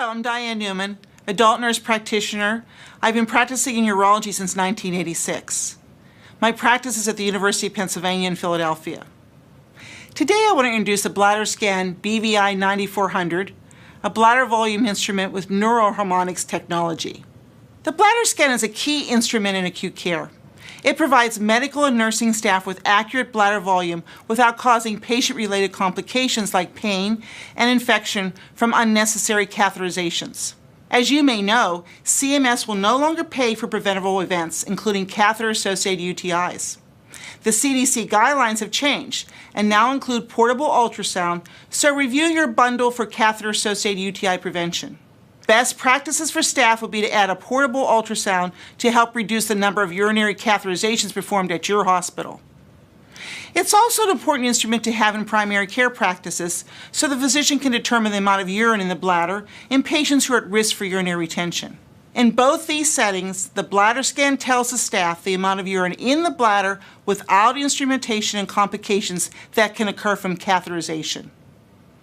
Hello, I'm Diane Newman, adult nurse practitioner. I've been practicing in urology since 1986. My practice is at the University of Pennsylvania in Philadelphia. Today I want to introduce the BladderScan BVI 9400, a bladder volume instrument with neuroharmonics technology. The BladderScan is a key instrument in acute care. It provides medical and nursing staff with accurate bladder volume without causing patient-related complications like pain and infection from unnecessary catheterizations. As you may know, CMS will no longer pay for preventable events, including catheter-associated UTIs. The CDC guidelines have changed and now include portable ultrasound, so review your bundle for catheter-associated UTI prevention. Best practices for staff would be to add a portable ultrasound to help reduce the number of urinary catheterizations performed at your hospital. It's also an important instrument to have in primary care practices so the physician can determine the amount of urine in the bladder in patients who are at risk for urinary retention. In both these settings, the BladderScan tells the staff the amount of urine in the bladder without instrumentation and complications that can occur from catheterization.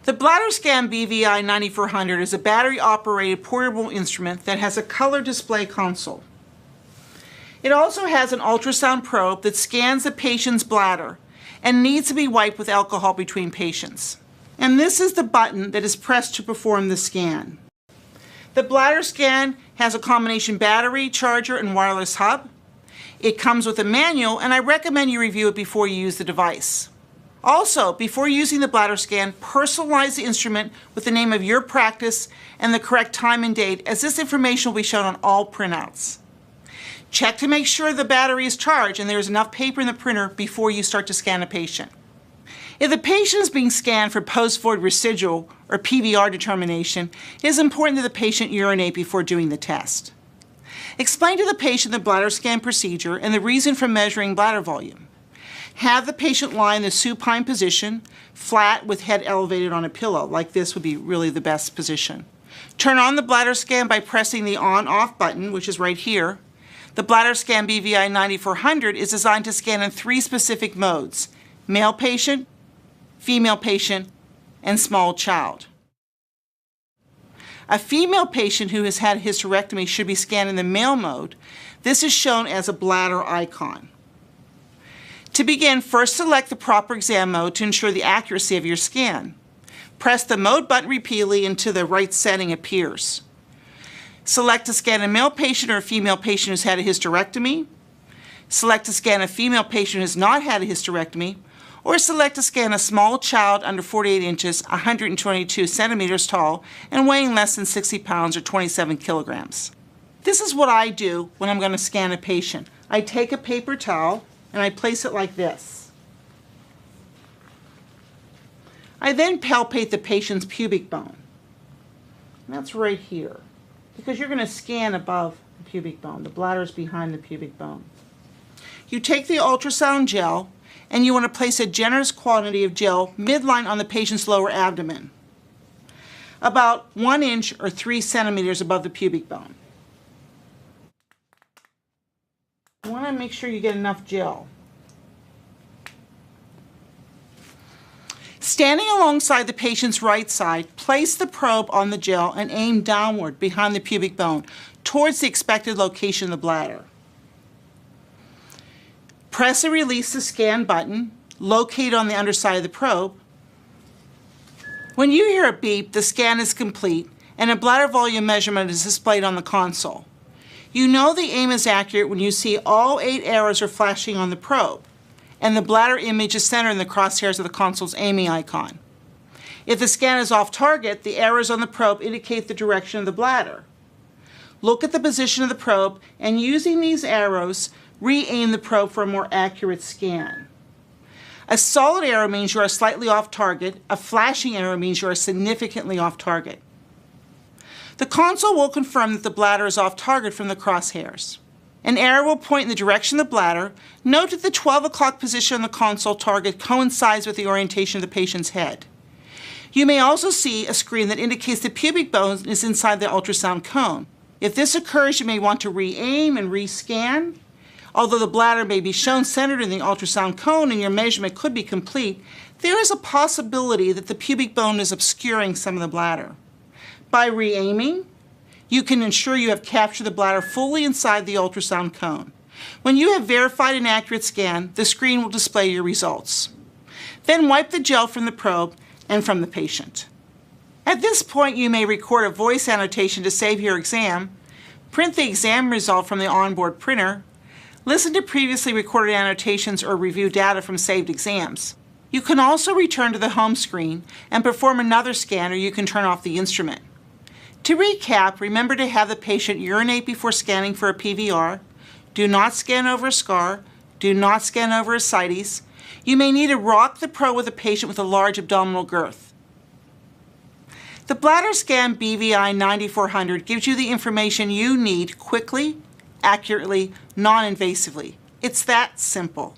The BladderScan BVI 9400 is a battery-operated portable instrument that has a color display console. It also has an ultrasound probe that scans the patient's bladder and needs to be wiped with alcohol between patients. And this is the button that is pressed to perform the scan. The BladderScan has a combination battery, charger, and wireless hub. It comes with a manual, and I recommend you review it before you use the device. Also, before using the BladderScan, personalize the instrument with the name of your practice and the correct time and date, as this information will be shown on all printouts. Check to make sure the battery is charged and there is enough paper in the printer before you start to scan a patient. If the patient is being scanned for post-void residual or PVR determination, it is important that the patient urinate before doing the test. Explain to the patient the BladderScan procedure and the reason for measuring bladder volume. Have the patient lie in the supine position, flat with head elevated on a pillow. Like this would be really the best position. Turn on the BladderScan by pressing the on-off button, which is right here. The BladderScan BVI 9400 is designed to scan in 3 specific modes: male patient, female patient, and small child. A female patient who has had a hysterectomy should be scanned in the male mode. This is shown as a bladder icon. To begin, first select the proper exam mode to ensure the accuracy of your scan. Press the mode button repeatedly until the right setting appears. Select to scan a male patient or a female patient who's had a hysterectomy. Select to scan a female patient who has not had a hysterectomy, or select to scan a small child under 48 inches, 122 centimeters tall, and weighing less than 60 pounds or 27 kilograms. This is what I do when I'm going to scan a patient. I take a paper towel and I place it like this. I then palpate the patient's pubic bone. And that's right here, because you're going to scan above the pubic bone. The bladder is behind the pubic bone. You take the ultrasound gel and you want to place a generous quantity of gel midline on the patient's lower abdomen, about 1 inch or 3 centimeters above the pubic bone. You want to make sure you get enough gel. Standing alongside the patient's right side, place the probe on the gel and aim downward behind the pubic bone towards the expected location of the bladder. Press and release the scan button, located on the underside of the probe. When you hear a beep, the scan is complete and a bladder volume measurement is displayed on the console. You know the aim is accurate when you see all 8 arrows are flashing on the probe, and the bladder image is centered in the crosshairs of the console's aiming icon. If the scan is off target, the arrows on the probe indicate the direction of the bladder. Look at the position of the probe, and using these arrows, re-aim the probe for a more accurate scan. A solid arrow means you are slightly off target. A flashing arrow means you are significantly off target. The console will confirm that the bladder is off target from the crosshairs. An arrow will point in the direction of the bladder. Note that the 12 o'clock position on the console target coincides with the orientation of the patient's head. You may also see a screen that indicates the pubic bone is inside the ultrasound cone. If this occurs, you may want to re-aim and re-scan. Although the bladder may be shown centered in the ultrasound cone and your measurement could be complete, there is a possibility that the pubic bone is obscuring some of the bladder. By re-aiming, you can ensure you have captured the bladder fully inside the ultrasound cone. When you have verified an accurate scan, the screen will display your results. Then wipe the gel from the probe and from the patient. At this point, you may record a voice annotation to save your exam, print the exam result from the onboard printer, listen to previously recorded annotations, or review data from saved exams. You can also return to the home screen and perform another scan, or you can turn off the instrument. To recap, remember to have the patient urinate before scanning for a PVR. Do not scan over a scar. Do not scan over ascites. You may need to rock the probe with a patient with a large abdominal girth. The BladderScan BVI 9400 gives you the information you need quickly, accurately, non-invasively. It's that simple.